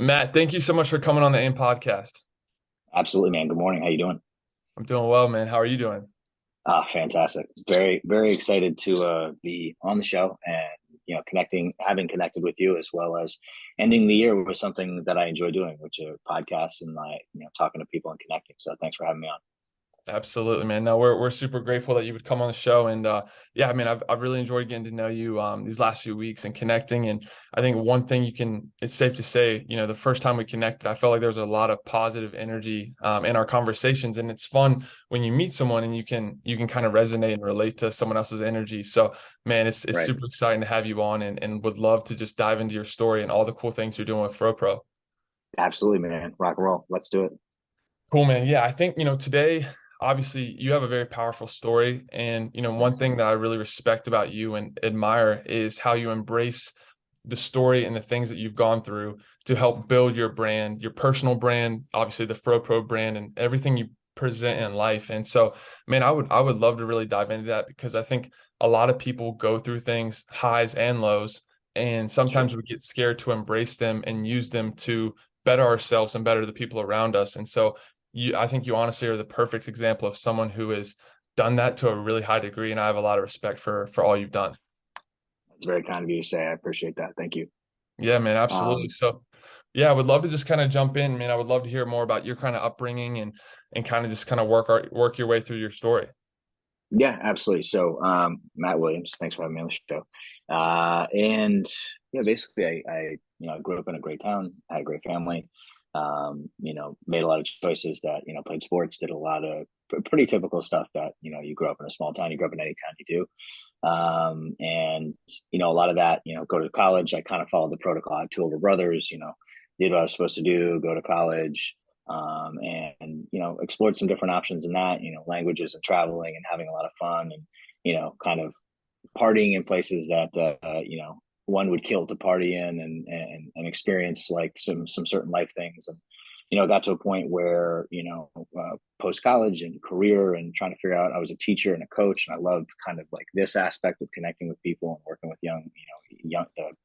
Matt, thank you so much for coming on the AIM podcast. Absolutely, man. Good morning. How you doing? I'm doing well, man. How are you doing? Fantastic. Very, very excited to be on the show and connecting, having connected with you as well as ending the year with something that I enjoy doing, which are podcasts and talking to people and connecting. So thanks for having me on. Absolutely, man. No, we're super grateful that you would come on the show, and yeah, I mean, I've really enjoyed getting to know you these last few weeks and connecting. And I think one thing it's safe to say, the first time we connected, I felt like there was a lot of positive energy in our conversations, and it's fun when you meet someone and you can kind of resonate and relate to someone else's energy. So, man, it's Right. super exciting to have you on, and would love to just dive into your story and all the cool things you're doing with Fropro. Absolutely, man. Rock and roll. Let's do it. Cool, man. Yeah, I think, today, obviously, you have a very powerful story. And, one Thanks, thing man. that I really respect about you and admire is how you embrace the story and the things that you've gone through to help build your brand, your personal brand, obviously the FroPro brand and everything you present in life. And so, man, I would love to really dive into that because I think a lot of people go through things, highs and lows, and Sure. sometimes we get scared to embrace them and use them to better ourselves and better the people around us. And so I think you honestly are the perfect example of someone who has done that to a really high degree, and I have a lot of respect for all you've done. That's very kind of you to say. I appreciate that. Thank you. Yeah, man, absolutely. Um, So, yeah, I would love to just kind of jump in, man. I would love to hear more about your kind of upbringing and kind of just kind of work your way through your story. Yeah, absolutely. So, Matt Williams, thanks for having me on the show. And yeah, basically, I grew up in a great town, had a great family. Made a lot of choices that played sports, did a lot of pretty typical stuff that you grow up in a small town, you grow up in any town you do. And a lot of that, go to college. I kind of followed the protocol. I have two older brothers. Did what I was supposed to do, go to college, and explored some different options in that. Languages and traveling and having a lot of fun, and kind of partying in places that one would kill to party in and experience like some certain life things. And got to a point where post college and career and trying to figure out, I was a teacher and a coach, and I loved kind of like this aspect of connecting with people and working with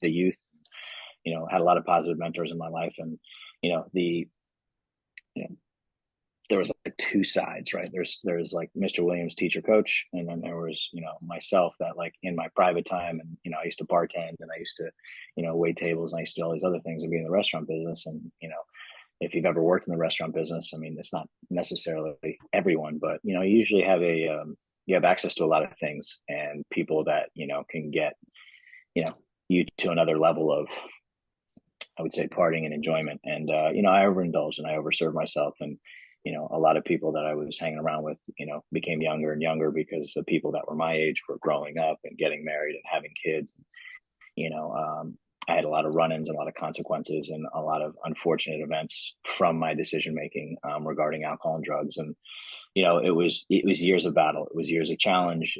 the youth. Had a lot of positive mentors in my life, and the you know there was like two sides, right? There's like Mr. Williams, teacher coach, and then there was myself, that like in my private time, and I used to bartend, and I used to wait tables, and I used to do all these other things and be in the restaurant business. And if you've ever worked in the restaurant business, I mean, it's not necessarily everyone, but you usually have you have access to a lot of things and people that can get you know you to another level of, I would say, partying and enjoyment. And I overindulged and I overserved myself. And a lot of people that I was hanging around with, became younger and younger because the people that were my age were growing up and getting married and having kids. You know, um, I had a lot of run-ins and a lot of consequences and a lot of unfortunate events from my decision making regarding alcohol and drugs. And it was years of battle. It was years of challenge.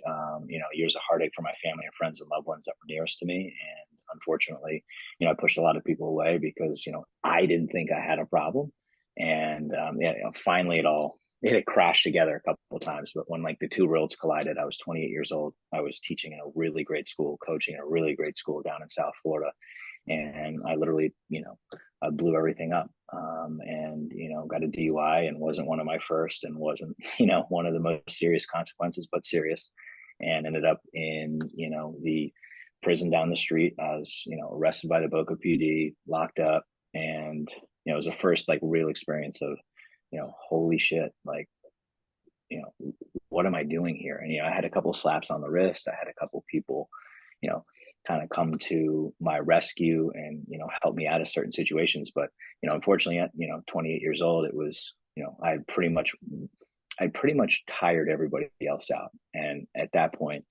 Years of heartache for my family and friends and loved ones that were nearest to me. And unfortunately, I pushed a lot of people away because I didn't think I had a problem. And yeah, finally it had crashed together a couple of times. But when like the two worlds collided, I was 28 years old. I was teaching in a really great school, coaching in a really great school down in South Florida, and I literally, I blew everything up, and got a DUI, and wasn't one of my first, and wasn't one of the most serious consequences, but serious, and ended up in the prison down the street. I was arrested by the Boca PD, locked up, and it was the first like real experience of holy shit, like you know, what am I doing here? And I had a couple slaps on the wrist. I had a couple people, you know, kind of come to my rescue and help me out of certain situations. But unfortunately, at 28 years old, it was I pretty much tired everybody else out. And at that point,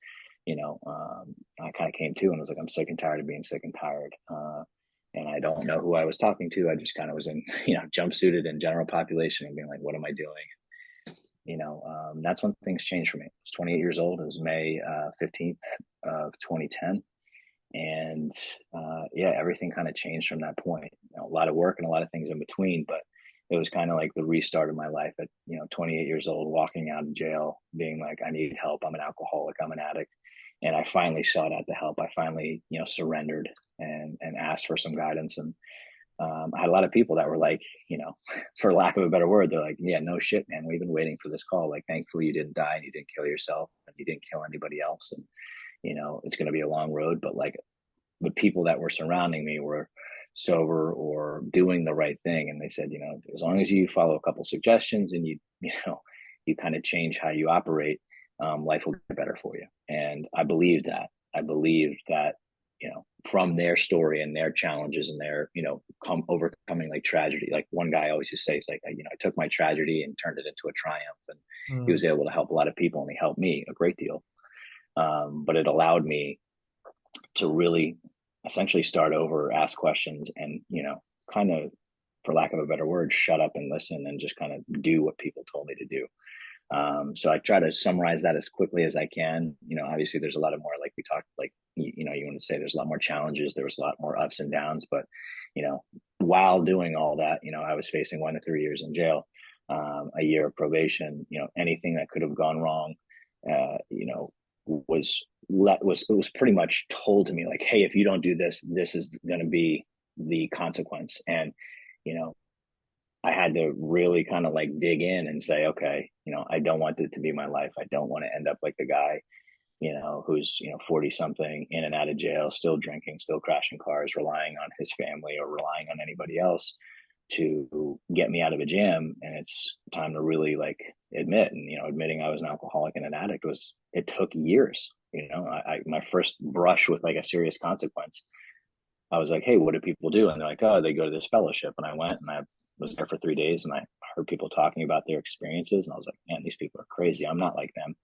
I kind of came to and was like, I'm sick and tired of being sick and tired. And I don't know who I was talking to. I just kind of was in, jumpsuited in general population and being like, what am I doing? That's when things changed for me. I was 28 years old. It was May 15th of 2010. And yeah, everything kind of changed from that point. A lot of work and a lot of things in between, but it was kind of like the restart of my life at 28 years old, walking out of jail, being like, I need help. I'm an alcoholic. I'm an addict. And I finally sought out the help. I finally surrendered and asked for some guidance. And I had a lot of people that were like, you know, for lack of a better word, they're like, yeah, no shit, man. We've been waiting for this call. Like, thankfully you didn't die and you didn't kill yourself and you didn't kill anybody else. And, you know, it's going to be a long road, but like the people that were surrounding me were sober or doing the right thing. And they said, you know, as long as you follow a couple suggestions and you know, you kind of change how you operate, life will get better for you. And I believe that. I believe that, you know, from their story and their challenges and their, you know, overcoming like tragedy. Like one guy always used to say, it's like, you know, I took my tragedy and turned it into a triumph. And he Mm, was able to help a lot of people and he helped me a great deal. But it allowed me to really essentially start over, ask questions, and, you know, kind of, for lack of a better word, shut up and listen and just kind of do what people told me to do. So I try to summarize that as quickly as I can. You know, obviously there's a lot of more, like we talked, like, you know, you want to say there's a lot more challenges, there was a lot more ups and downs, but, you know, while doing all that, you know, I was facing 1 to 3 years in jail, a year of probation, you know, anything that could have gone wrong, you know, it was pretty much told to me like, hey, if you don't do this, this is going to be the consequence. And, you know, I had to really kind of like dig in and say, okay, you know, I don't want it to be my life. I don't want to end up like the guy, you know, who's, you know, 40 something in and out of jail, still drinking, still crashing cars, relying on his family or relying on anybody else to get me out of a jam. And it's time to really like admit, and, you know, admitting I was an alcoholic and an addict was, it took years. You know, my first brush with like a serious consequence, I was like, hey, what do people do? And they're like, oh, they go to this fellowship. And I went and I was there for 3 days and I heard people talking about their experiences. And I was like, man, these people are crazy. I'm not like them.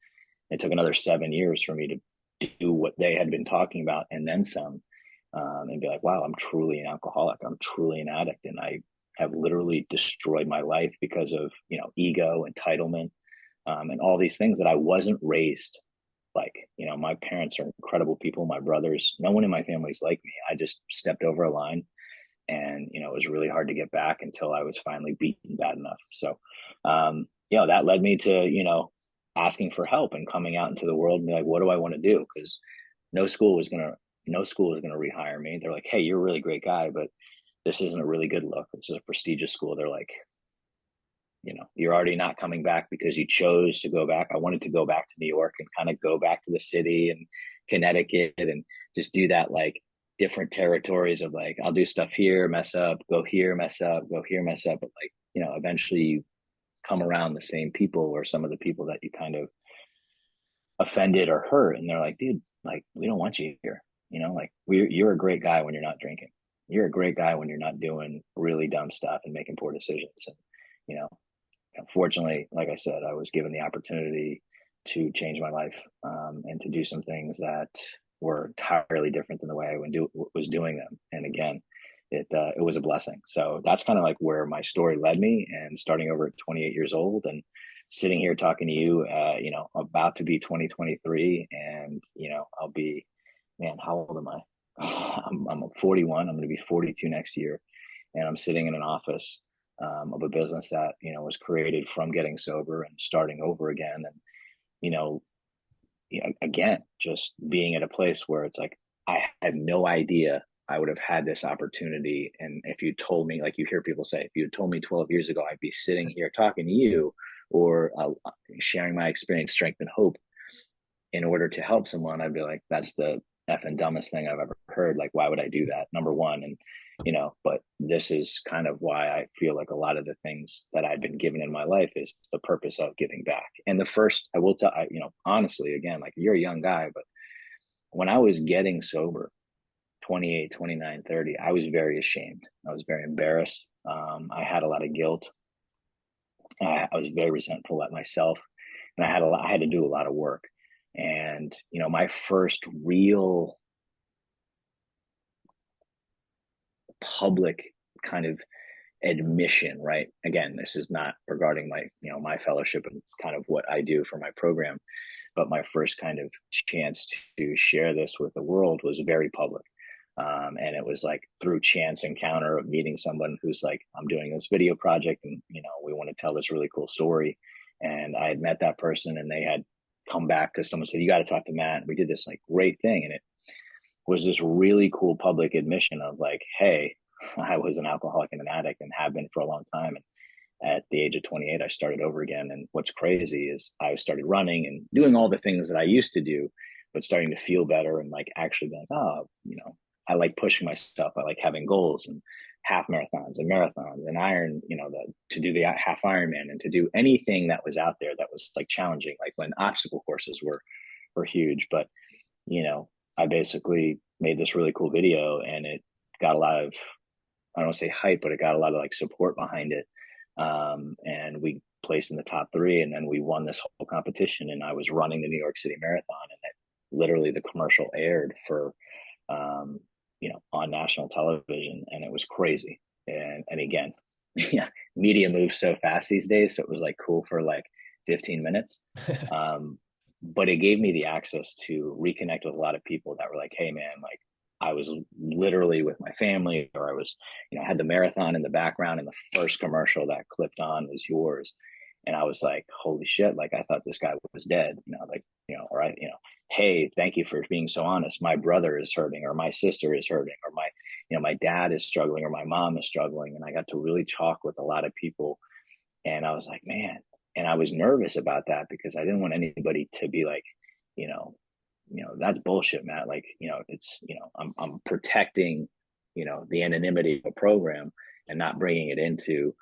It took another 7 years for me to do what they had been talking about and then some, and be like, wow, I'm truly an alcoholic. I'm truly an addict. And I have literally destroyed my life because of, you know, ego, entitlement, and all these things that I wasn't raised like. You know, my parents are incredible people, my brothers, no one in my family is like me. I just stepped over a line, and, you know, it was really hard to get back until I was finally beaten bad enough. So, you know, that led me to, you know, asking for help and coming out into the world and be like, what do I want to do? Because no school was gonna no school was gonna rehire me. They're like, hey, you're a really great guy, but this isn't a really good look. This is a prestigious school. They're like, you know, you're already not coming back because you chose to go back. I wanted to go back to New York and kind of go back to the city and Connecticut and just do that, like, different territories of like, I'll do stuff here, mess up, go here, mess up, go here, mess up. But like, you know, eventually you come around the same people or some of the people that you kind of offended or hurt. And they're like, dude, like, we don't want you here. You know, like, you're a great guy when you're not drinking. You're a great guy when you're not doing really dumb stuff and making poor decisions. And, you know, fortunately, like I said, I was given the opportunity to change my life, and to do some things that were entirely different than the way I was doing them. And again, it was a blessing. So that's kind of like where my story led me. And starting over at 28 years old and sitting here talking to you, you know, about to be 2023, and, you know, I'll be, man, how old am I? I'm 41. I'm going to be 42 next year, and I'm sitting in an office, of a business that, you know, was created from getting sober and starting over again. And, you know, again, just being at a place where it's like, I had no idea I would have had this opportunity. And if you told me, like you hear people say, if you had told me 12 years ago, I'd be sitting here talking to you, or sharing my experience, strength, and hope in order to help someone, I'd be like, that's the effing dumbest thing I've ever heard. Like, why would I do that? Number one. And, you know, but this is kind of why I feel like a lot of the things that I've been given in my life is the purpose of giving back. And the first, I will tell, you know, honestly, again, like, you're a young guy, but when I was getting sober, 28, 29, 30, I was very ashamed. I was very embarrassed. I had a lot of guilt. I was very resentful at myself, and I had to do a lot of work. And, you know, my first real public kind of admission, right? Again, this is not regarding my, you know, my fellowship and kind of what I do for my program, but my first kind of chance to share this with the world was very public. And it was like through chance encounter of meeting someone who's like, I'm doing this video project and, you know, we want to tell this really cool story. And I had met that person and they had come back because someone said, you got to talk to Matt. We did this like great thing. And it was this really cool public admission of like, hey, I was an alcoholic and an addict and have been for a long time. And at the age of 28, I started over again. And what's crazy is I started running and doing all the things that I used to do, but starting to feel better and like actually being like, oh, I like pushing myself. I like having goals and half marathons and iron, to do the half Ironman and to do anything that was out there that was like challenging, like when obstacle courses were huge. But, you know, I basically made this really cool video and it got a lot of, I don't want to say hype, but it got a lot of like support behind it. And we placed in the top three, and then we won this whole competition. And I was running the New York City Marathon, and literally the commercial aired for, on national television, and it was crazy. And again, yeah, media moves so fast these days, so it was like cool for like 15 minutes. But it gave me the access to reconnect with a lot of people that were like, hey man, like I was literally with my family, or I was, had the marathon in the background, and the first commercial that clipped on was yours. And I was like, holy shit, like I thought this guy was dead, like, or hey, thank you for being so honest. My brother is hurting, or my sister is hurting, or my dad is struggling, or my mom is struggling. And I got to really talk with a lot of people. And I was like, man, and I was nervous about that because I didn't want anybody to be like, you know, that's bullshit, Matt. Like, it's, I'm protecting, the anonymity of a program and not bringing it into,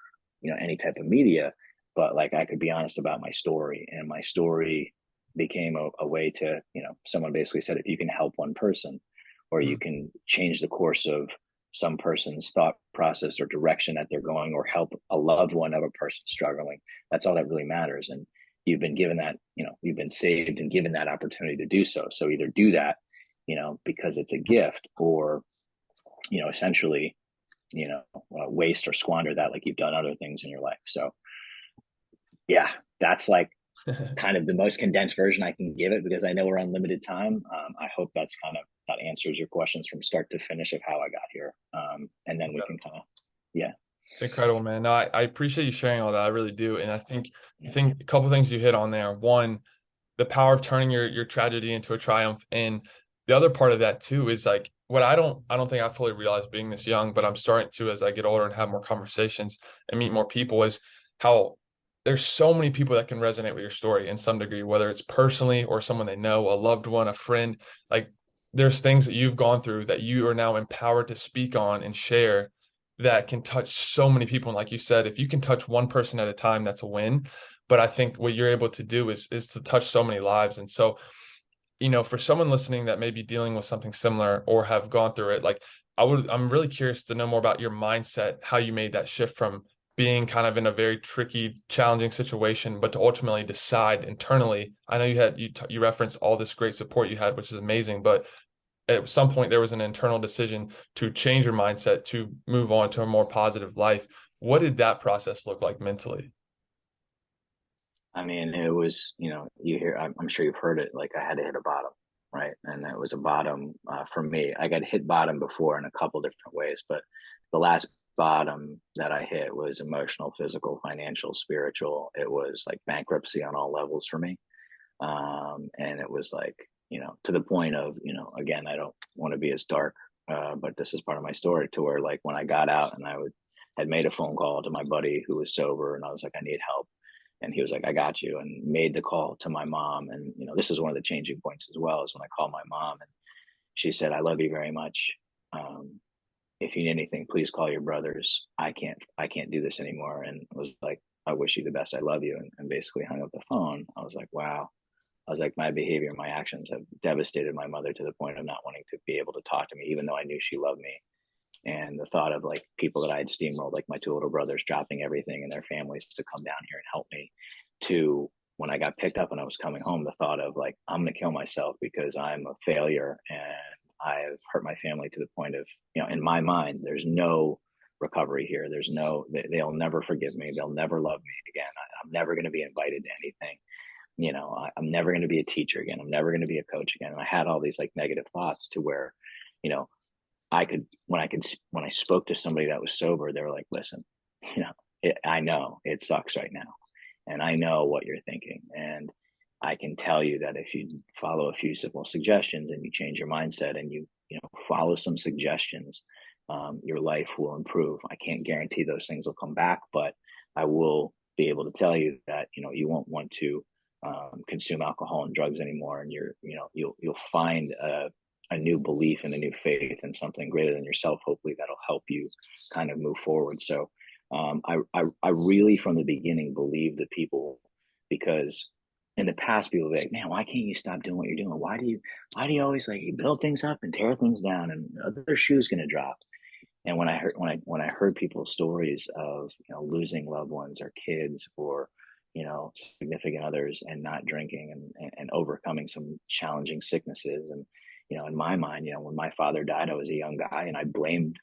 any type of media. But like, I could be honest about my story, and my story became a way to, someone basically said, if you can help one person, or you can change the course of some person's thought process or direction that they're going, or help a loved one of a person struggling, that's all that really matters. And you've been given that, you've been saved and given that opportunity to do so. So either do that, because it's a gift, or, essentially, waste or squander that like you've done other things in your life. So yeah, that's like kind of the most condensed version I can give it, because I know we're on limited time. I hope that answers your questions from start to finish of how I got here. And then we can kind of, yeah. It's incredible, man. No, I appreciate you sharing all that. I really do. And I Yeah. think a couple of things you hit on there. One, the power of turning your tragedy into a triumph. And the other part of that too is like what I don't think I fully realized being this young, but I'm starting to as I get older and have more conversations and meet more people, is how there's so many people that can resonate with your story in some degree, whether it's personally or someone they know, a loved one, a friend. Like there's things that you've gone through that you are now empowered to speak on and share that can touch so many people. And like you said, if you can touch one person at a time, that's a win. But I think what you're able to do is to touch so many lives. And so, for someone listening that may be dealing with something similar or have gone through it, like I'm really curious to know more about your mindset, how you made that shift from being kind of in a very tricky, challenging situation, but to ultimately decide internally. I know you referenced all this great support you had, which is amazing, but at some point there was an internal decision to change your mindset to move on to a more positive life. What did that process look like mentally? I mean, it was, you hear, I'm sure you've heard it, like I had to hit a bottom, right? And it was a bottom for me. I got hit bottom before in a couple different ways, but the last bottom that I hit was emotional, physical, financial, spiritual. It was like bankruptcy on all levels for me. And it was like, to the point of, again, I don't want to be as dark, but this is part of my story, to where like when I got out and had made a phone call to my buddy who was sober, and I was like, I need help. And he was like, I got you, and made the call to my mom. And, this is one of the changing points as well, is when I called my mom, and she said, I love you very much. Um, if you need anything, please call your brothers. I can't do this anymore. And I was like, I wish you the best. I love you. And basically hung up the phone. I was like, wow. I was like, my behavior, my actions have devastated my mother to the point of not wanting to be able to talk to me, even though I knew she loved me. And the thought of like people that I had steamrolled, like my two little brothers, dropping everything and their families to come down here and help me, to when I got picked up and I was coming home, the thought of like, I'm going to kill myself because I'm a failure and I've hurt my family to the point of, in my mind, there's no recovery here. There's no, they'll never forgive me. They'll never love me again. I'm never going to be invited to anything. I'm never going to be a teacher again. I'm never going to be a coach again. And I had all these like negative thoughts, to where, you know, when I spoke to somebody that was sober, they were like, listen, I know it sucks right now, and I know what you're thinking. And I can tell you that if you follow a few simple suggestions and you change your mindset and you follow some suggestions, your life will improve. I can't guarantee those things will come back, but I will be able to tell you that, you won't want to consume alcohol and drugs anymore. And you'll find a new belief and a new faith in something greater than yourself. Hopefully that'll help you kind of move forward. So I really, from the beginning, believe the people, because in the past people be like, man, why can't you stop doing what you're doing? Why do you always like you build things up and tear things down and other shoes gonna drop? And when I heard people's stories of losing loved ones or kids or significant others and not drinking and overcoming some challenging sicknesses, and in my mind, when my father died, I was a young guy and I blamed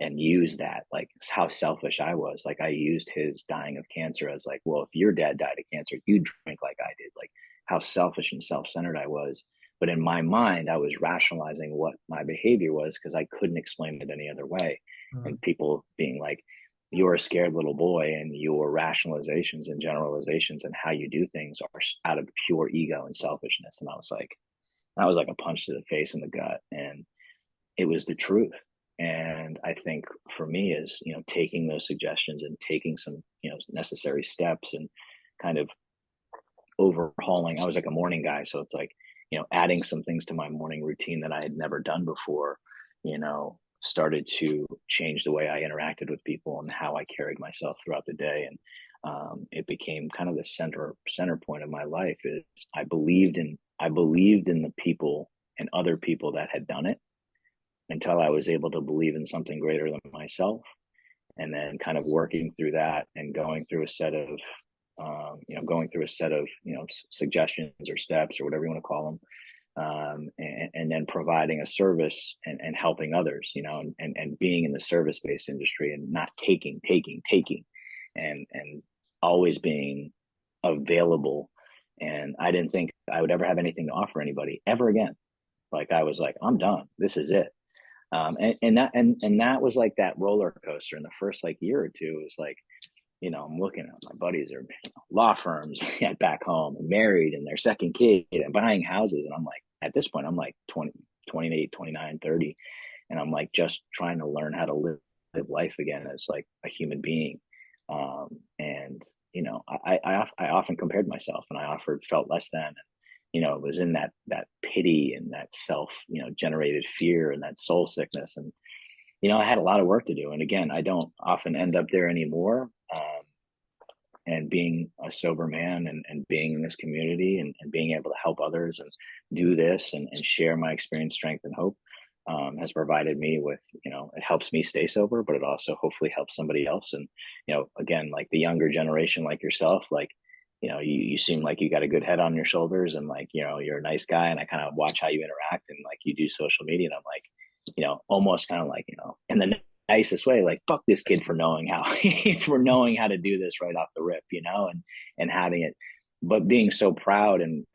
and used that, like how selfish I was. Like I used his dying of cancer as like, well, if your dad died of cancer, you drink like I did. Like how selfish and self-centered I was. But in my mind, I was rationalizing what my behavior was because I couldn't explain it any other way. Mm. And people being like, you're a scared little boy, and your rationalizations and generalizations and how you do things are out of pure ego and selfishness. And I was like, that was like a punch to the face and the gut. And it was the truth. And I think for me is, taking those suggestions and taking some, necessary steps and kind of overhauling. I was like a morning guy. So it's like, adding some things to my morning routine that I had never done before, started to change the way I interacted with people and how I carried myself throughout the day. And it became kind of the center point of my life. Is I believed in the people and other people that had done it until I was able to believe in something greater than myself. And then kind of working through that and going through a set of suggestions or steps or whatever you want to call them, and then providing a service and helping others, and being in the service-based industry and not taking, and always being available. And I didn't think I would ever have anything to offer anybody ever again. Like I was like, I'm done. This is it. And that was like that roller coaster in the first like year or two. It was like, I'm looking at my buddies are law firms at back home and married and their second kid and buying houses. And I'm like, at this point, I'm like 20, 28, 29, 30. And I'm like, just trying to learn how to live life again as like a human being. And, I often compared myself and I often felt less than, and, it was in that pity and that self, generated fear and that soul sickness. And, I had a lot of work to do. And again, I don't often end up there anymore. And being a sober man and being in this community and being able to help others and do this and share my experience, strength, and hope has provided me with, it helps me stay sober, but it also hopefully helps somebody else. And, again, like the younger generation, like yourself, like, you seem like you got a good head on your shoulders and like, you're a nice guy. And I kind of watch how you interact and like you do social media. And I'm like, almost kind of like, in the nicest way, like fuck this kid for knowing how for knowing how to do this right off the rip, and having it, but being so proud and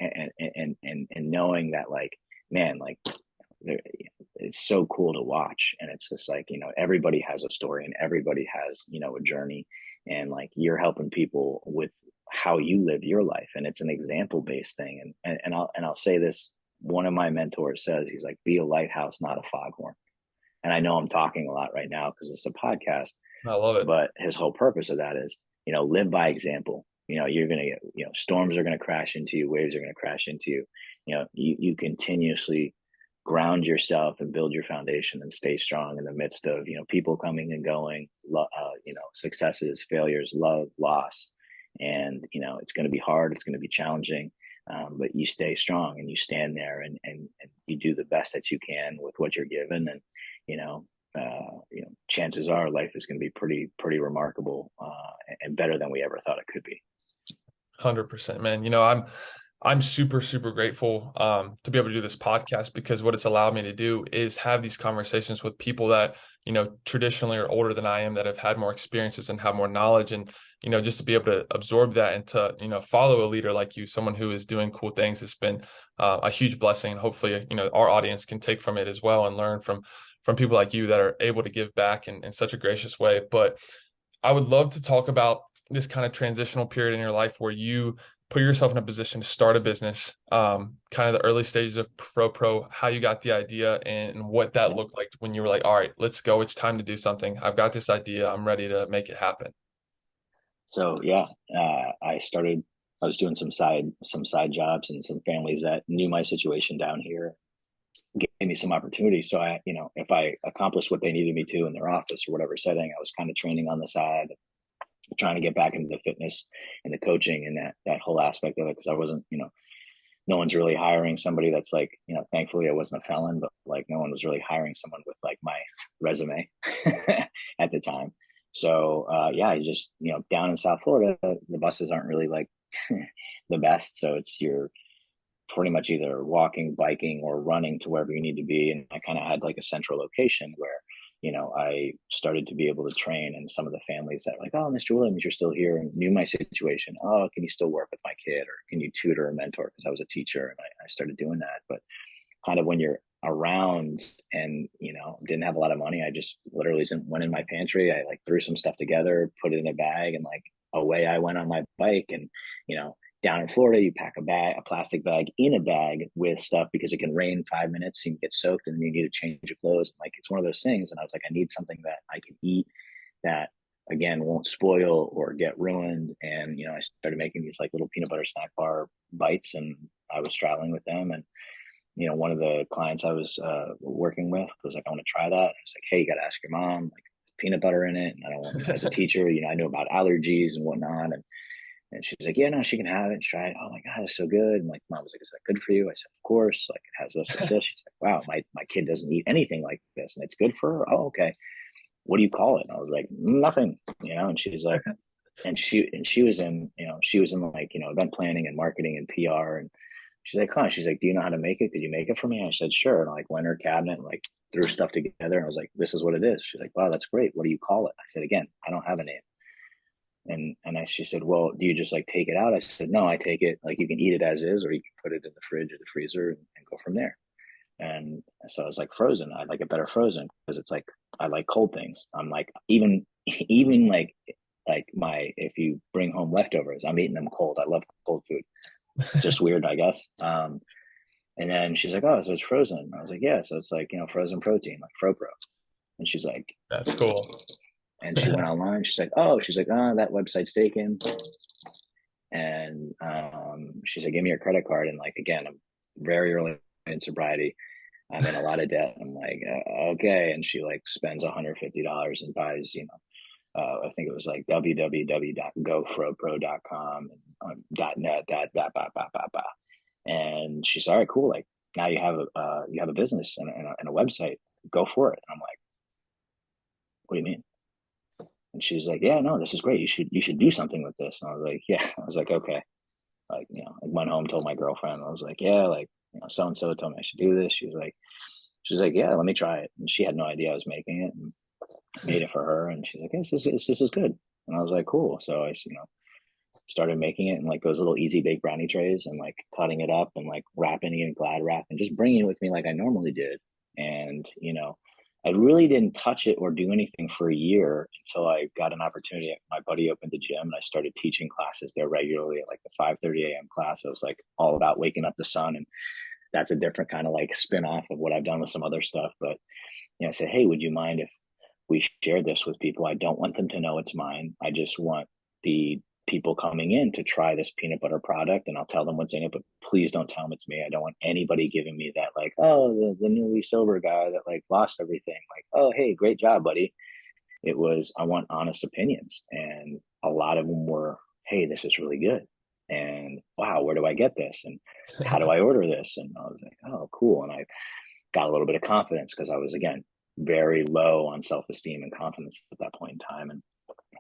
knowing that like, man, like it's so cool to watch. And it's just like, everybody has a story and everybody has, a journey, and like you're helping people with how you live your life. And it's an example based thing. And I'll say this, one of my mentors says, he's like, be a lighthouse, not a foghorn. And I know I'm talking a lot right now because it's a podcast, I love it. but his whole purpose of that is, live by example. You're going to get, storms are going to crash into you, waves are going to crash into you. You continuously ground yourself and build your foundation and stay strong in the midst of, people coming and going, successes, failures, love, loss. And, it's going to be hard. It's going to be challenging. But you stay strong and you stand there and you do the best that you can with what you're given. And, chances are life is going to be pretty remarkable, and better than we ever thought it could be. 100%, man. I'm super, super grateful to be able to do this podcast, because what it's allowed me to do is have these conversations with people that, traditionally are older than I am, that have had more experiences and have more knowledge. And, just to be able to absorb that and to, follow a leader like you, someone who is doing cool things, has been a huge blessing. And hopefully, our audience can take from it as well and learn from people like you that are able to give back in such a gracious way. But I would love to talk about this kind of transitional period in your life where you put yourself in a position to start a business, kind of the early stages of Fropro, how you got the idea and what that Yeah. looked like when you were like, all right, let's go. It's time to do something. I've got this idea. I'm ready to make it happen. So yeah, I started. I was doing some side jobs, and some families that knew my situation down here gave me some opportunities. So if I accomplished what they needed me to in their office or whatever setting, I was kind of training on the side, trying to get back into the fitness and the coaching and that whole aspect of it, because I wasn't, no one's really hiring somebody that's like, thankfully I wasn't a felon, but like no one was really hiring someone with like my resume at the time. So yeah, I just, down in South Florida, the buses aren't really like the best. So it's you're pretty much either walking, biking, or running to wherever you need to be. And I kind of had like a central location where, I started to be able to train. And some of the families that were like, oh, Mr. Williams, you're still here, and knew my situation. Oh, can you still work with my kid, or can you tutor or mentor? Because I was a teacher, and I started doing that. But kind of when you're around and didn't have a lot of money, I just literally went in my pantry. I like threw some stuff together, put it in a bag, and like away I went on my bike. And you know down in Florida, you pack a plastic bag in a bag with stuff because it can rain 5 minutes and you get soaked and then you need to change your clothes. Like it's one of those things. And I was like, I need something that I can eat that again won't spoil or get ruined. And I started making these like little peanut butter snack bar bites, and I was traveling with them. And one of the clients I was working with was like, I want to try that. I was like, hey, you got to ask your mom, like peanut butter in it. And I don't want, as a teacher, I knew about allergies and whatnot. And she's like, yeah, no, she can have it. Try it. Oh my God, it's so good. And like, mom was like, is that good for you? I said, of course. Like, it has this. She's like, wow, my kid doesn't eat anything like this, and it's good for her. Oh, okay. What do you call it? And I was like, nothing. And she's like, and she was in, like, event planning and marketing and PR. And she's like, huh? She's like, do you know how to make it? Could you make it for me? And I said, sure. And I like went in her cabinet and like threw stuff together. And I was like, this is what it is. She's like, wow, that's great. What do you call it? I said, again, I don't have a name. She said, well, do you just like take it out? I said, no, I take it like you can eat it as is, or you can put it in the fridge or the freezer and go from there. And so I was like, frozen. I like it better frozen because it's like I like cold things. I'm like even like my if you bring home leftovers, I'm eating them cold. I love cold food. Just weird, I guess. And then she's like, oh, so it's frozen. I was like, yeah. So it's like frozen protein, like Fropro. And she's like, That's cool. and she went online. She's like, oh, that website's taken. And she said, give me your credit card. And like, again, I'm very early in sobriety. I'm in a lot of debt. I'm like, okay. And she like spends $150 and buys, I think it was like www.gofropro.com and .net, that. And she's all right, cool. Like now you have a business and a website. Go for it. And I'm like, what do you mean? And she's like, yeah, no, this is great. You should do something with this. And I was like, yeah. I was like, okay. Like, I went home, told my girlfriend. I was like, yeah, like, so and so told me I should do this. She's like, yeah, let me try it. And she had no idea I was making it, and made it for her. And she's like, this is good. And I was like, cool. So I, started making it in like those little easy bake brownie trays, and like cutting it up and like wrapping it in Glad wrap and just bringing it with me like I normally did. And, I really didn't touch it or do anything for a year until I got an opportunity. My buddy opened the gym, and I started teaching classes there regularly at like the 5:30 a.m. class. It was like all about waking up the sun. And that's a different kind of like spin off of what I've done with some other stuff. But, I said, hey, would you mind if we share this with people? I don't want them to know it's mine. I just want the people coming in to try this peanut butter product, and I'll tell them what's in it, but please don't tell them it's me. I don't want anybody giving me that like, oh, the newly sober guy that like lost everything. Like, oh, hey, great job, buddy. It was, I want honest opinions. And a lot of them were, hey, this is really good. And wow, where do I get this? And how do I order this? And I was like, oh, cool. And I got a little bit of confidence because I was, again, very low on self-esteem and confidence at that point in time. And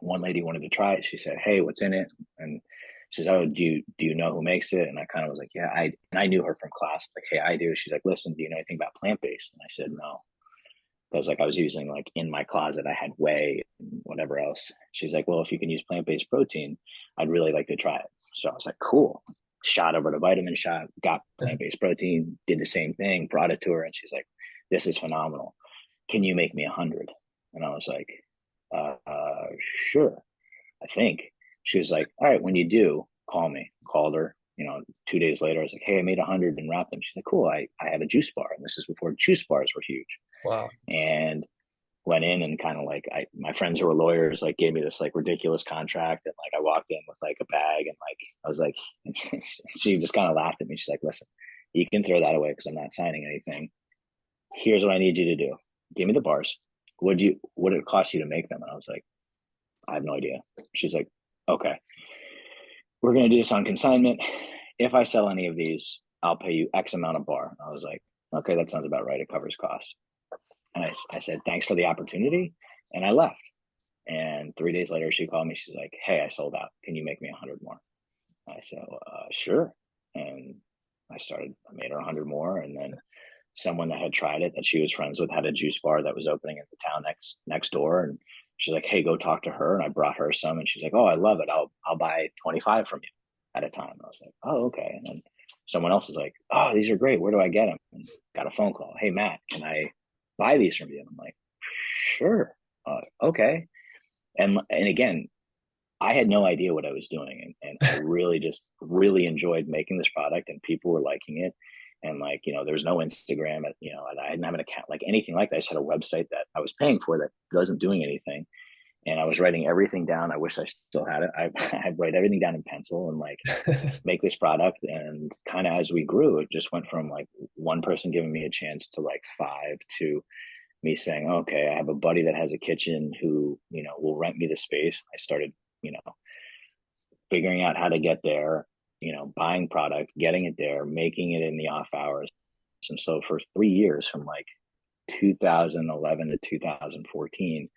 one lady wanted to try it. She said, hey, what's in it? And she says, oh, do you know who makes it? And I kind of was like, yeah, I knew her from class. Like, hey, I do. She's like, listen, do you know anything about plant-based? And I said, no. Because like I was using like in my closet, I had whey and whatever else. She's like, well, if you can use plant-based protein, I'd really like to try it. So I was like, cool. Shot over to Vitamin Shop, got plant-based protein, did the same thing, brought it to her, and she's like, this is phenomenal. Can you make me 100? And I was like, sure, I think. She was like, all right, when you do, called her, 2 days later. I was like, hey, I made 100 and wrapped them. She's like, cool. I have a juice bar. And this is before juice bars were huge. Wow. And went in and kind of like my friends who were lawyers like gave me this like ridiculous contract, and like I walked in with like a bag, and like I was like she just kind of laughed at me. She's like, listen, you can throw that away because I'm not signing anything. Here's what I need you to do. Give me the bars. What did it cost you to make them? And I was like, I have no idea. She's like, okay, we're gonna do this on consignment. If I sell any of these, I'll pay you X amount of bar. And I was like, okay, that sounds about right. It covers costs. And I said, thanks for the opportunity. And I left. And 3 days later, she called me. She's like, hey, I sold out. Can you make me 100 more? I said, sure. And I made her 100 more. And then someone that had tried it that she was friends with had a juice bar that was opening in the town next door. And she's like, hey, go talk to her. And I brought her some. And she's like, oh, I love it. I'll buy 25 from you at a time. I was like, oh, okay. And then someone else is like, oh, these are great. Where do I get them? And got a phone call. Hey, Matt, can I buy these from you? And I'm like, sure. Okay. And again, I had no idea what I was doing, and I really just really enjoyed making this product, and people were liking it. And like, there was no Instagram, and I didn't have an account like anything like that. I just had a website that I was paying for that wasn't doing anything, and I was writing everything down. I wish I still had it. I'd write everything down in pencil and like make this product. And kind of as we grew, it just went from like one person giving me a chance to like five to me saying, okay, I have a buddy that has a kitchen who, will rent me the space. I started, you know, figuring out how to get there, buying product, getting it there, making it in the off hours. And so for 3 years, from like 2011 to 2014,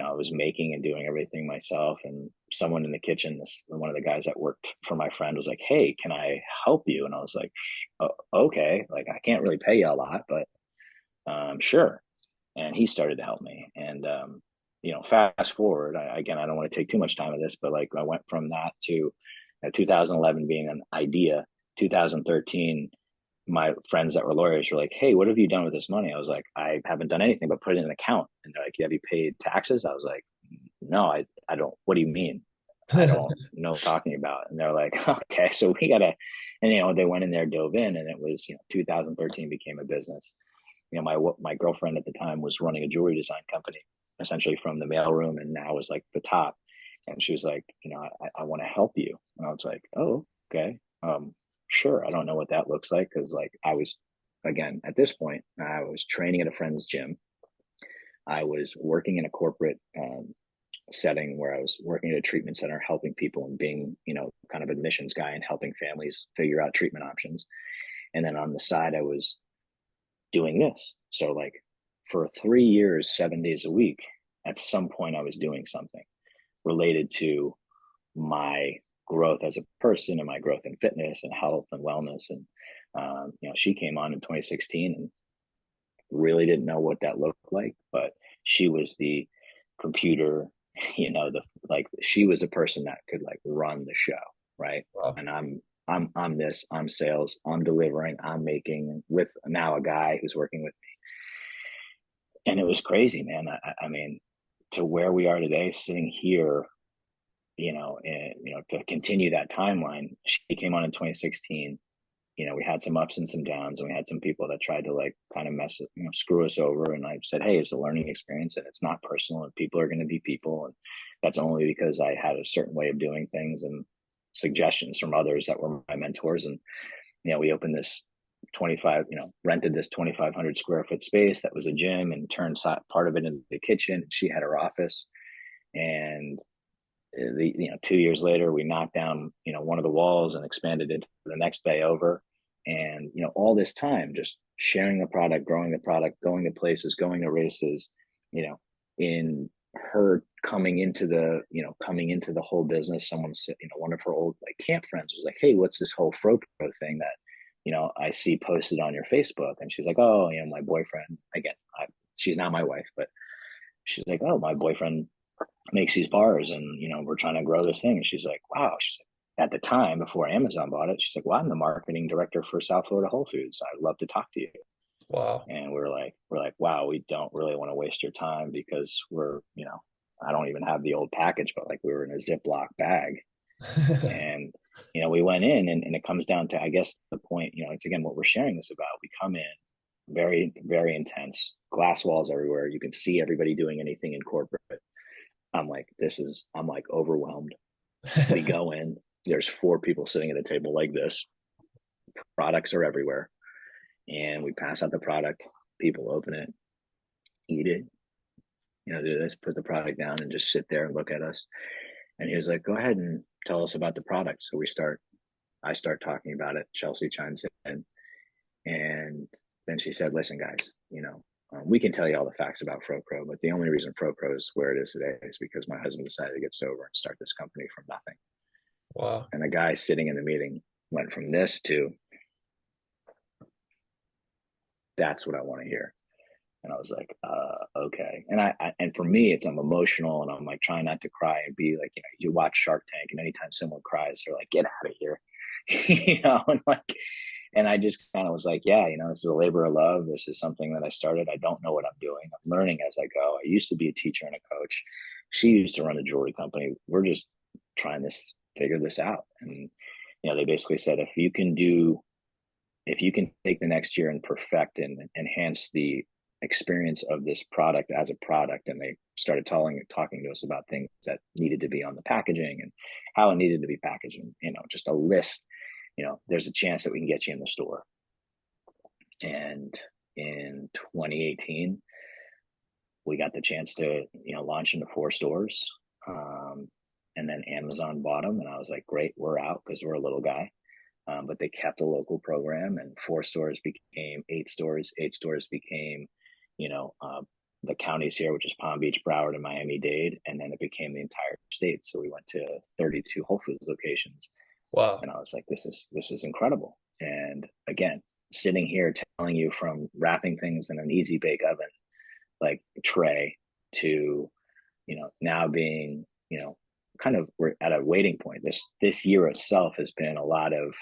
I was making and doing everything myself. And someone in the kitchen, one of the guys that worked for my friend was like, hey, can I help you? And I was like, oh, okay, like I can't really pay you a lot, but sure. And he started to help me. And, fast forward, again, I don't want to take too much time of this, but like I went from that to 2011 being an idea. 2013, my friends that were lawyers were like, hey, what have you done with this money? I was like, I haven't done anything but put it in an account. And they're like, have you paid taxes? I was like, no, I don't. What do you mean? I don't know what you're talking about. And they're like, okay, so we got to, and, they went in there, dove in, and it was, 2013 became a business. My girlfriend at the time was running a jewelry design company, essentially from the mailroom, and now is like the top. And she was like, I want to help you. And I was like, oh, okay, sure. I don't know what that looks like because like I was, again, at this point, I was training at a friend's gym. I was working in a corporate setting where I was working at a treatment center, helping people and being, kind of admissions guy and helping families figure out treatment options. And then on the side, I was doing this. So like for 3 years, 7 days a week, at some point I was doing something related to my growth as a person and my growth in fitness and health and wellness. And, she came on in 2016 and really didn't know what that looked like, but she was the computer, she was a person that could like run the show. Right. Wow. And I'm sales, I'm delivering, I'm making with now a guy who's working with me. And it was crazy, man. I mean, to where we are today, sitting here, and, to continue that timeline, she came on in 2016. We had some ups and some downs, and we had some people that tried to like kind of screw us over. And I said, hey, it's a learning experience and it's not personal, and people are going to be people. And that's only because I had a certain way of doing things and suggestions from others that were my mentors. And, we opened this rented this 2,500 square foot space that was a gym and turned part of it into the kitchen. She had her office. And 2 years later, we knocked down, one of the walls and expanded it the next bay over. And, all this time, just sharing the product, growing the product, going to places, going to races, in her coming into the whole business, someone said, one of her old like camp friends was like, hey, what's this whole Fropro thing that, I see posted on your Facebook? And she's like, oh, my boyfriend, again, she's not my wife, but she's like, oh, my boyfriend makes these bars, and we're trying to grow this thing. And she's like, wow. She's like, at the time before Amazon bought it, she's like, well, I'm the marketing director for South Florida Whole Foods. I'd love to talk to you. Wow. And we're like, wow, we don't really want to waste your time because I don't even have the old package, but like we were in a Ziploc bag. And we went in, and it comes down to, I guess, the point, it's again what we're sharing this about. We come in very, very intense, glass walls everywhere. You can see everybody doing anything in corporate. I'm like overwhelmed. We go in, there's four people sitting at a table like this. Products are everywhere. And we pass out the product. People open it, eat it, do this, put the product down and just sit there and look at us. And he was like, go ahead and tell us about the product. So I start talking about it. Chelsea chimes in. And then she said, listen, guys, we can tell you all the facts about Fropro, but the only reason Fropro is where it is today is because my husband decided to get sober and start this company from nothing. Wow. And the guy sitting in the meeting went from this to, that's what I want to hear. And I was like, okay. And for me, I'm emotional, and I'm like trying not to cry and be like, you watch Shark Tank, and anytime someone cries, they're like, get out of here. And I just kind of was like, yeah, this is a labor of love. This is something that I started. I don't know what I'm doing. I'm learning as I go. I used to be a teacher and a coach. She used to run a jewelry company. We're just trying to figure this out. And, they basically said, if you can take the next year and perfect and enhance the experience of this product as a product, and they started talking to us about things that needed to be on the packaging and how it needed to be packaged, and just a list, there's a chance that we can get you in the store. And in 2018 we got the chance to launch into 4 stores, and then Amazon bought them, and I was like, great, we're out, because we're a little guy. But they kept a local program, and 4 stores became 8 stores. 8 stores became, the counties here, which is Palm Beach, Broward, and Miami-Dade, and then it became the entire state. So we went to 32 Whole Foods locations, Wow. and I was like, this is incredible. And again, sitting here telling you, from wrapping things in an easy bake oven like tray to, now being, kind of, we're at a waiting point. This year itself has been a lot of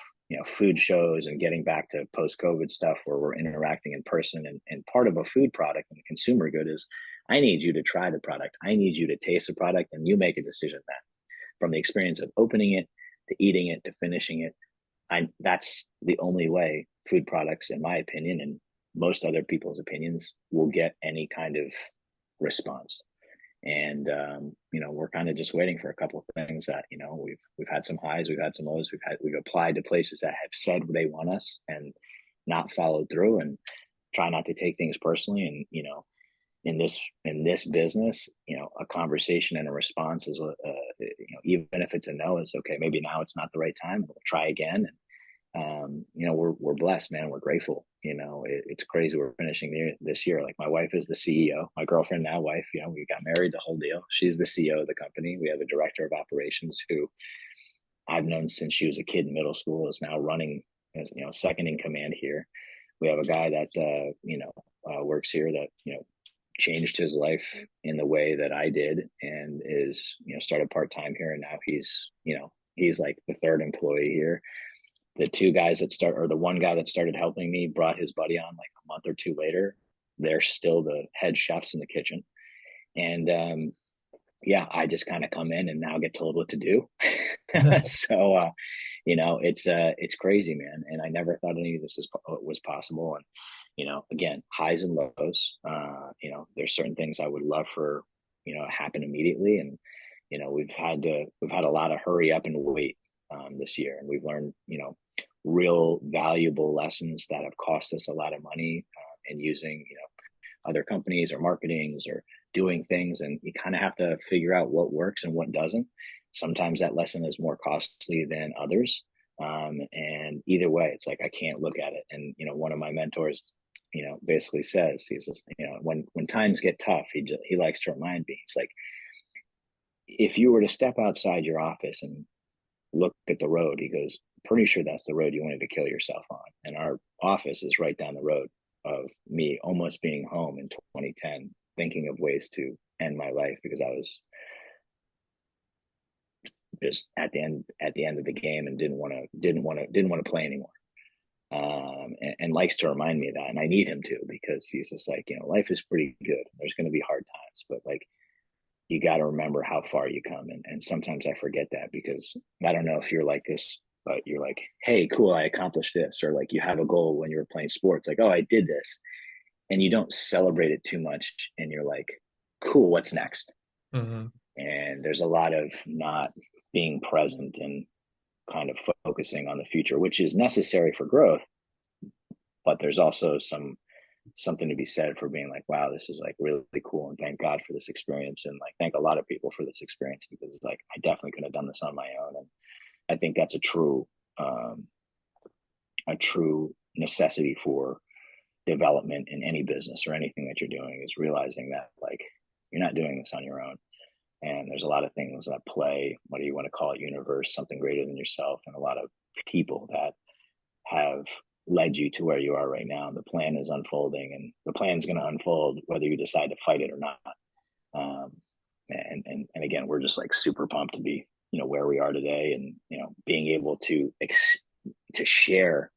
food shows and getting back to post-COVID stuff where we're interacting in person. And part of a food product and consumer good is, I need you to try the product. I need you to taste the product, and you make a decision then, from the experience of opening it to eating it to finishing it. That's the only way food products, in my opinion, and most other people's opinions, will get any kind of response. And we're kind of just waiting for a couple of things that we've had some highs, we've had some lows, we've applied to places that have said they want us and not followed through, and try not to take things personally. And in this business, a conversation and a response is even if it's a no, it's okay. Maybe now it's not the right time. We'll try again. And we're blessed, man. We're grateful. It's crazy. We're finishing this year. Like, my wife is the CEO, my girlfriend, now wife, we got married, the whole deal. She's the CEO of the company. We have a director of operations who I've known since she was a kid in middle school, is now running, second in command here. We have a guy that, works here that, changed his life in the way that I did, and is, started part-time here. And now he's like the third employee here. The two guys that start, or the one guy that started helping me, brought his buddy on like a month or two later. They're still the head chefs in the kitchen. And yeah, I just kind of come in and now get told what to do. So it's crazy, man. And I never thought any of this was possible. And again, highs and lows. There's certain things I would love for happen immediately. And we've had a lot of hurry up and wait this year, and we've learned real valuable lessons that have cost us a lot of money, in using other companies or marketings or doing things. And you kind of have to figure out what works and what doesn't. Sometimes that lesson is more costly than others, and either way, it's like, I can't look at it. And one of my mentors basically says, he says, when times get tough, he likes to remind me, it's like, if you were to step outside your office and look at the road, he goes, pretty sure that's the road you wanted to kill yourself on. And our office is right down the road of me almost being home in 2010, thinking of ways to end my life, because I was just at the end of the game, and didn't want to play anymore. And likes to remind me of that. And I need him to, because he's just like, life is pretty good. There's going to be hard times, but like, you got to remember how far you come. And sometimes I forget that, because I don't know if you're like this but you're like, hey, cool, I accomplished this. Or like you have a goal when you're playing sports, like, oh, I did this. And you don't celebrate it too much. And you're like, cool, what's next? Hmm. And there's a lot of not being present and kind of focusing on the future, which is necessary for growth. But there's also something to be said for being like, wow, this is like really cool. And thank God for this experience. And like, thank a lot of people for this experience because like, I definitely could have done this on my own. And I think that's um, a true necessity for development in any business or anything that you're doing is realizing that like, you're not doing this on your own. And there's a lot of things that play, whether you want to call it universe, something greater than yourself, and a lot of people that have led you to where you are right now. The plan is unfolding, and the plan's going to unfold whether you decide to fight it or not. Um, and again, we're just like super pumped to be where we are today, and being able to share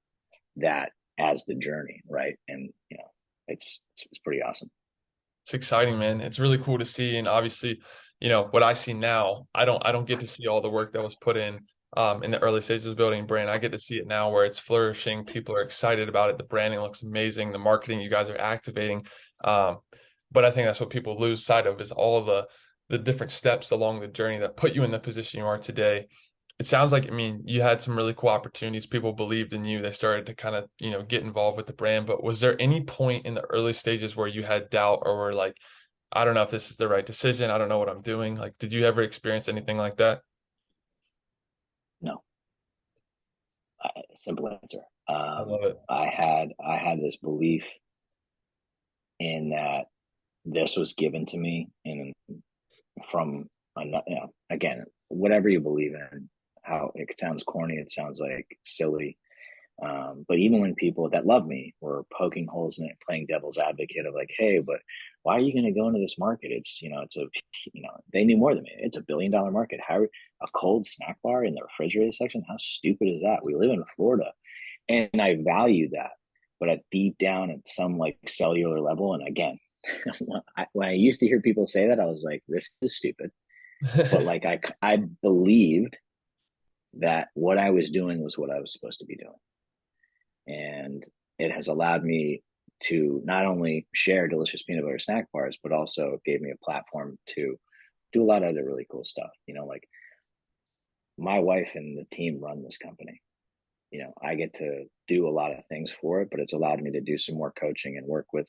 that as the journey, right? And it's pretty awesome. It's exciting, man. It's really cool to see. And obviously, what I see now, I don't get to see all the work that was put in the early stages of building a brand. I get to see it now where it's flourishing. People are excited about it. The branding looks amazing. The marketing you guys are activating. Um, but I think that's what people lose sight of is all of the different steps along the journey that put you in the position you are today. It sounds like, I mean, you had some really cool opportunities. People believed in you. They started to kind of, get involved with the brand. But was there any point in the early stages where you had doubt or were like, I don't know if this is the right decision. I don't know what I'm doing. Like, did you ever experience anything like that? No, simple answer. I love it. I had this belief in that this was given to me, and from again, whatever you believe in. How it sounds corny, it sounds like silly. But even when people that love me were poking holes in it, playing devil's advocate of like, hey, but why are you going to go into this market? They knew more than me. It's $1 billion market. How a cold snack bar in the refrigerated section? How stupid is that? We live in Florida, and I value that. But at deep down, at some like cellular level, and again, when I used to hear people say that, I was like, this is stupid. But like I believed that what I was doing was what I was supposed to be doing. And it has allowed me to not only share delicious peanut butter snack bars, but also gave me a platform to do a lot of other really cool stuff. Like my wife and the team run this company. I get to do a lot of things for it, but it's allowed me to do some more coaching and work with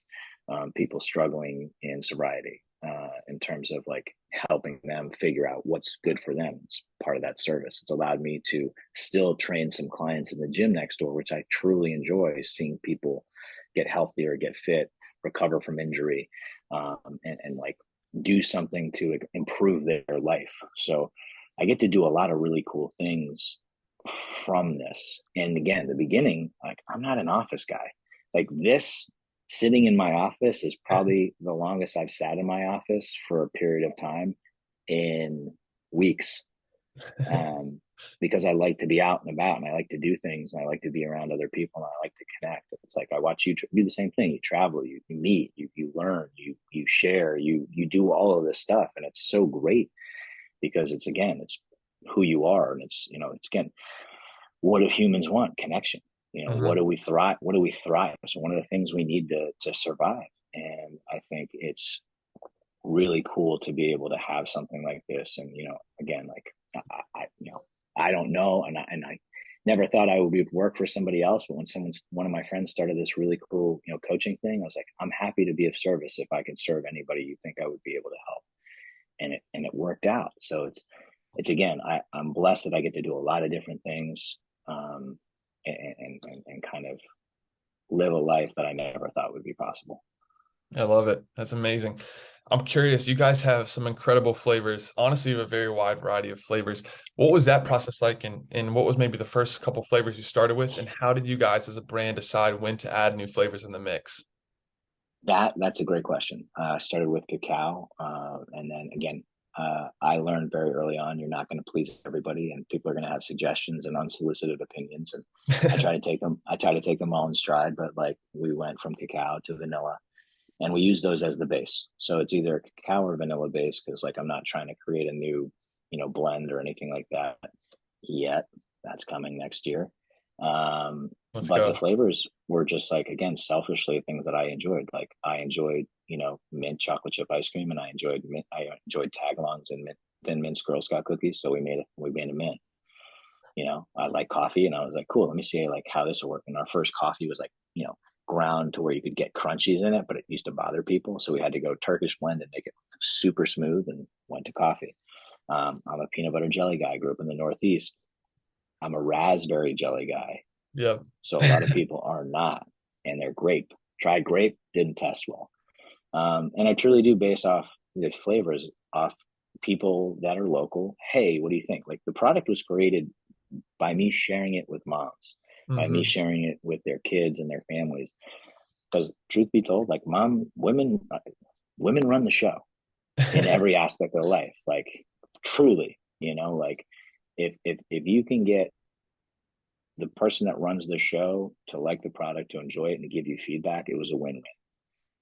people struggling in sobriety in terms of like helping them figure out what's good for them. It's part of that service. It's allowed me to still train some clients in the gym next door, which I truly enjoy seeing people get healthier, get fit, recover from injury, and like do something to improve their life. So I get to do a lot of really cool things from this. And again, the beginning, like I'm not an office guy. Like this sitting in my office is probably the longest I've sat in my office for a period of time in weeks. Um, because I like to be out and about and I like to do things and I like to be around other people and I like to connect. It's like I watch you do the same thing. You travel, you meet, you learn, you share, you do all of this stuff, and it's so great because it's who you are, and it's again, what do humans want? Connection. What Mhm. do we thrive? What do we thrive? So one of the things we need to survive. And I think it's really cool to be able to have something like this. And again, like I don't know, and I never thought I would work for somebody else. But when one of my friends started this really cool coaching thing, I was like, I'm happy to be of service if I can serve anybody you think I would be able to help. And it worked out. So it's again, I'm blessed that I get to do a lot of different things, um, and kind of live a life that I never thought would be possible. I love it. That's amazing. I'm curious, you guys have some incredible flavors. Honestly, you have a very wide variety of flavors. What was that process like? And what was maybe the first couple flavors you started with? And how did you guys as a brand decide when to add new flavors in the mix? That's a great question. I started with cacao, and then again, I learned very early on you're not going to please everybody, and people are going to have suggestions and unsolicited opinions. And I try to take them. I try to take them all in stride. But like we went from cacao to vanilla, and we use those as the base. So it's either cacao or vanilla base because like I'm not trying to create a new blend or anything like that yet. That's coming next year. Um, Let's but the go. flavors were just like, again, selfishly things that I enjoyed. Like I enjoyed, mint chocolate chip ice cream, and I enjoyed tagalongs and thin mints Girl Scout cookies. So we made a mint. I like coffee, and I was like, cool. Let me see like how this will work. And our first coffee was like, ground to where you could get crunchies in it, but it used to bother people. So we had to go Turkish blend and make it super smooth, and went to coffee. I'm a peanut butter jelly guy. I grew up in the Northeast. I'm a raspberry jelly guy. Yeah. So a lot of people are not, and they're grape. Tried grape, didn't test well. And I truly do base off the flavors off people that are local. Hey, what do you think? Like the product was created by me sharing it with moms, by me Hmm. sharing it with their kids and their families. Because truth be told, like women run the show in every aspect of their life. Like truly, like if you can get the person that runs the show to like the product, to enjoy it, and to give you feedback, it was a win-win.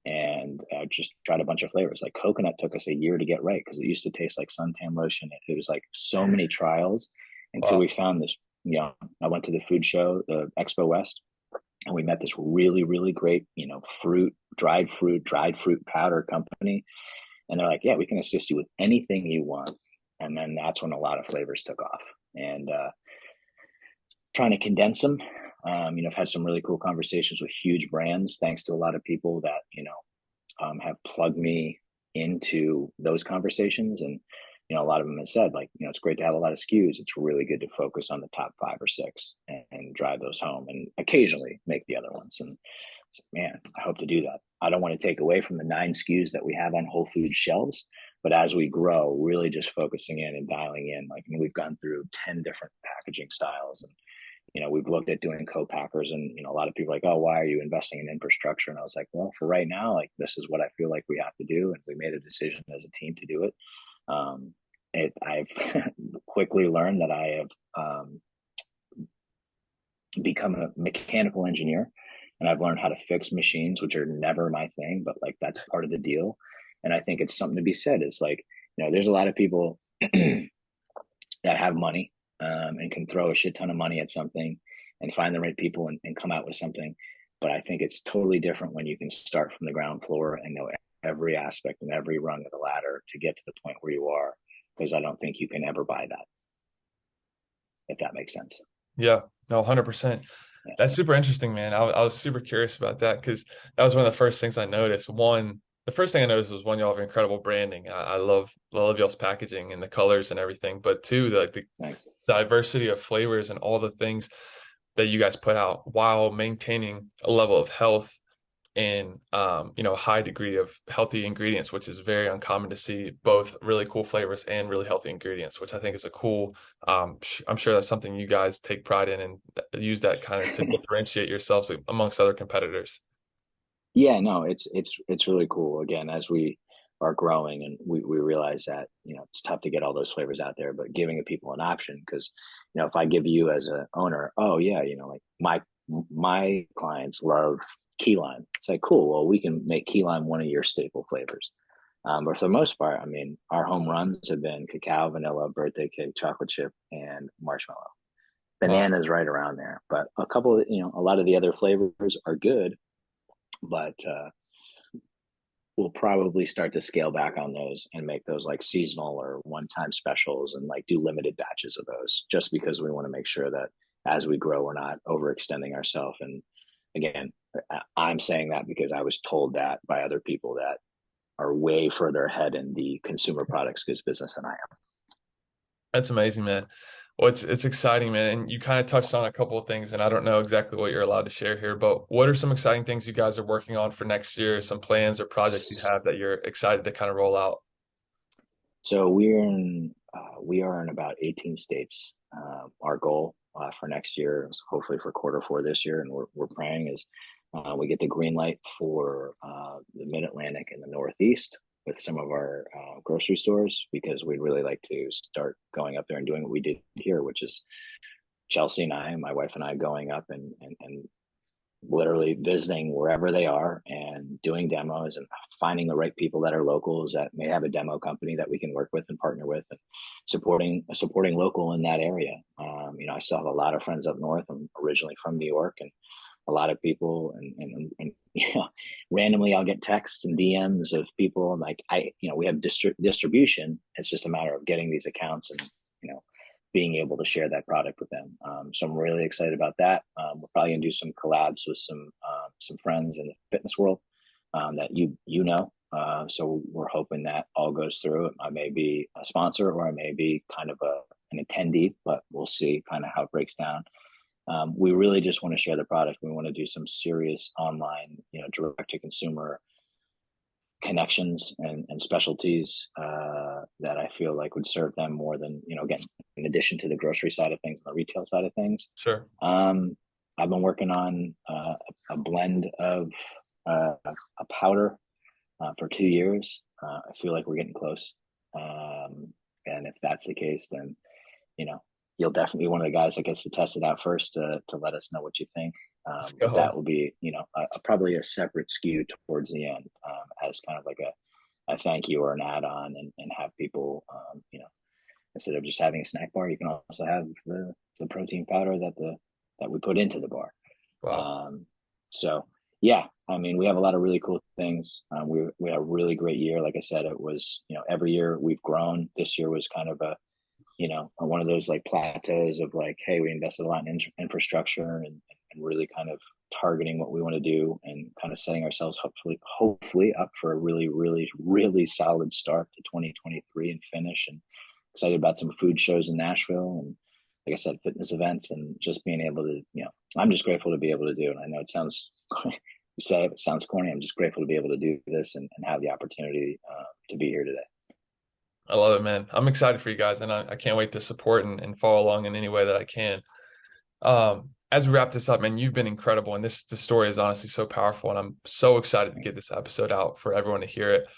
And I just tried a bunch of flavors. Like coconut took us a year to get right because it used to taste like suntan lotion. It was like so many trials until we Wow. found this. I went to the food show, the Expo West, and we met this really, really great, dried fruit powder company. And they're like, yeah, we can assist you with anything you want. And then that's when a lot of flavors took off. And trying to condense them. I've had some really cool conversations with huge brands, thanks to a lot of people that have plugged me into those conversations. And a lot of them have said, like, it's great to have a lot of SKUs. It's really good to focus on the top 5 or 6 and drive those home, and occasionally make the other ones. And so, man, I hope to do that. I don't want to take away from the 9 SKUs that we have on Whole Foods shelves, but as we grow, really just focusing in and dialing in. Like, we've gone through 10 different packaging styles, and we've looked at doing co-packers, and a lot of people are like, oh, why are you investing in infrastructure? And I was like, well, for right now, like, this is what I feel like we have to do, and we made a decision as a team to do it. um I've quickly learned that I have become a mechanical engineer, and I've learned how to fix machines, which are never my thing, but like that's part of the deal. And I think it's something to be said. Is like, there's a lot of people that have money, and can throw a shit ton of money at something and find the right people, and come out with something. But I think it's totally different when you can start from the ground floor and know every aspect and every rung of the ladder to get to the point where you are. Because I don't think you can ever buy that, if that makes sense. Yeah. No, 100%. Yeah. That's super interesting, man. I was super curious about that because that was one of the first things I noticed. The first thing I noticed was one, y'all have incredible branding. I love y'all's packaging and the colors and everything. But two, the Thanks. diversity of flavors and all the things that you guys put out while maintaining a level of health and a high degree of healthy ingredients, which is very uncommon to see both really cool flavors and really healthy ingredients, which I think is a cool. I'm sure that's something you guys take pride in and use that kind of to differentiate yourselves amongst other competitors. Yeah, no, it's really cool. Again, as we are growing, and we realize that it's tough to get all those flavors out there, but giving people an option. Because if I give you as a owner, oh yeah, like my clients love key lime. It's like, cool, well, we can make key lime one of your staple flavors. But for the most part, I mean, our home runs have been cacao, vanilla, birthday cake, chocolate chip, and marshmallow. Wow. Banana's right around there, but a couple of, a lot of the other flavors are good, but we'll probably start to scale back on those and make those like seasonal or one-time specials, and like do limited batches of those, just because we want to make sure that as we grow, we're not overextending ourselves. And again, I'm saying that because I was told that by other people that are way further ahead in the consumer products goods business than I am. That's amazing, man. Well, it's exciting, man. And you kind of touched on a couple of things, and I don't know exactly what you're allowed to share here, but what are some exciting things you guys are working on for next year? Some plans or projects you have that you're excited to kind of roll out? So we are in about 18 states. Our goal for next year is hopefully for Q4 this year, and we're praying is we get the green light for the Mid Atlantic and the Northeast with some of our grocery stores, because we'd really like to start going up there and doing what we did here, which is Chelsea and I, my wife and I, going up and literally visiting wherever they are and doing demos and finding the right people that are locals that may have a demo company that we can work with and partner with, and supporting local in that area. I still have a lot of friends up north. I'm originally from New York, and a lot of people, and randomly I'll get texts and DMs of people like, we have distribution. It's just a matter of getting these accounts and you know being able to share that product with them. So I'm really excited about that. We're probably gonna do some collabs with some friends in the fitness world that so we're hoping that all goes through. I may be a sponsor or I may be kind of an attendee, but we'll see kind of how it breaks down. We really just want to share the product. We want to do some serious online, direct to consumer connections and specialties that I feel like would serve them more than, again, in addition to the grocery side of things and the retail side of things. Sure. I've been working on a blend of a powder for 2 years. I feel like we're getting close. And if that's the case, then, you know, you'll definitely be one of the guys that gets to test it out first to let us know what you think. Let's But that go. will be, probably a separate SKU towards the end as kind of like a thank you or an add on, and have people, instead of just having a snack bar, you can also have the protein powder that we put into the bar. Wow. So yeah, I mean, we have a lot of really cool things. We had a really great year. Like I said, it was, every year we've grown. This year was kind of one of those like plateaus of like, hey, we invested a lot in infrastructure and really kind of targeting what we want to do and kind of setting ourselves hopefully up for a really, really, really solid start to 2023 and finish. And excited about some food shows in Nashville and, like I said, fitness events, and just being able to, I'm just grateful to be able to do it. I know it sounds, you say it sounds corny. I'm just grateful to be able to do this and have the opportunity to be here today. I love it, man. I'm excited for you guys, and I can't wait to support and follow along in any way that I can. As we wrap this up, man, you've been incredible, and this story is honestly so powerful, and I'm so excited to get this episode out for everyone to hear it.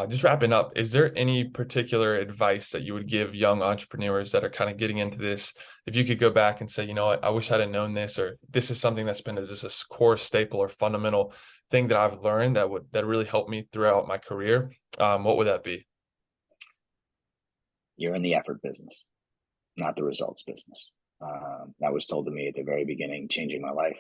Just wrapping up, is there any particular advice that you would give young entrepreneurs that are kind of getting into this? If you could go back and say, you know what, I wish I'd have known this, or this is something that's been just a core staple or fundamental thing that I've learned that really helped me throughout my career, what would that be? You're in the effort business, not the results business. That was told to me at the very beginning, changing my life.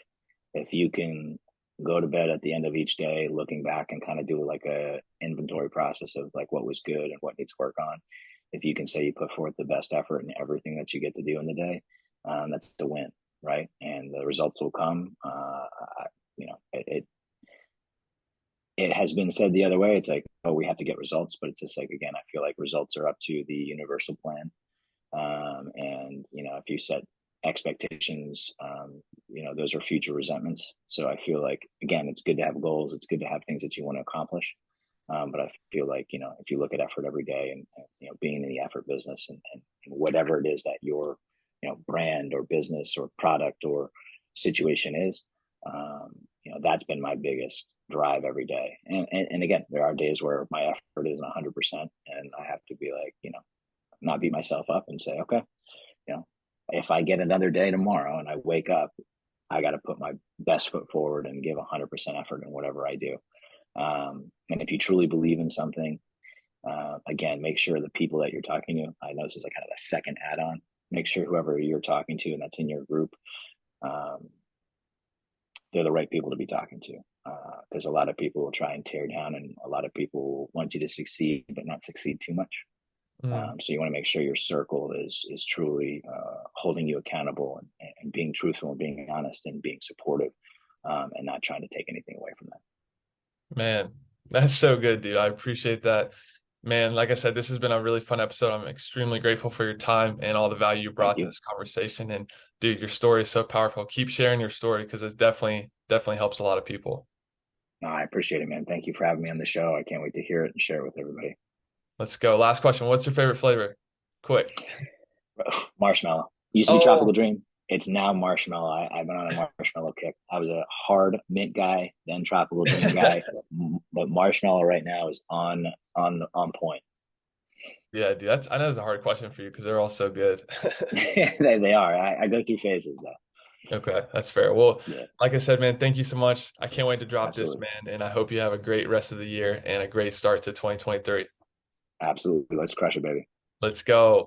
If you can go to bed at the end of each day, looking back and kind of do like a inventory process of like what was good and what needs work on. If you can say you put forth the best effort in everything that you get to do in the day, that's the win, right? And the results will come. It has been said the other way. It's like, oh, we have to get results, but it's just like, again, I feel like results are up to the universal plan. And if you set expectations, those are future resentments. So I feel like, again, it's good to have goals. It's good to have things that you want to accomplish. But I feel like, if you look at effort every day and being in the effort business and whatever it is that your, brand or business or product or situation is, that's been my biggest drive every day. And again, there are days where my effort isn't 100%, and I have to be like, not beat myself up and say, okay, if I get another day tomorrow and I wake up, I got to put my best foot forward and give 100% effort in whatever I do. And if you truly believe in something, again, make sure the people that you're talking to, I know this is like kind of a second add on, make sure whoever you're talking to and that's in your group, they're the right people to be talking to. Because a lot of people will try and tear down, and a lot of people want you to succeed, but not succeed too much. Mm. So you want to make sure your circle is truly holding you accountable and being truthful and being honest and being supportive, and not trying to take anything away from that. Man, that's so good, dude. I appreciate that. Man, like I said, this has been a really fun episode. I'm extremely grateful for your time and all the value you Thank brought to you. this conversation. And dude, your story is so powerful. Keep sharing your story because it definitely helps a lot of people. No, I appreciate it, man. Thank you for having me on the show. I can't wait to hear it and share it with everybody. Let's go. Last question. What's your favorite flavor? Quick. Marshmallow. Used to be Tropical Oh, Dream. It's now marshmallow. I've been on a marshmallow kick. I was a hard mint guy, then Tropical Dream guy, but marshmallow right now is on point. yeah, dude. I know it's a hard question for you because they're all so good. They are. I go through phases though. Okay, that's fair. Well, Yeah, like I said, man, thank you so much. I can't wait to drop this, absolutely. man, and I hope you have a great rest of the year and a great start to 2023. Absolutely. Let's crush it, baby. Let's go.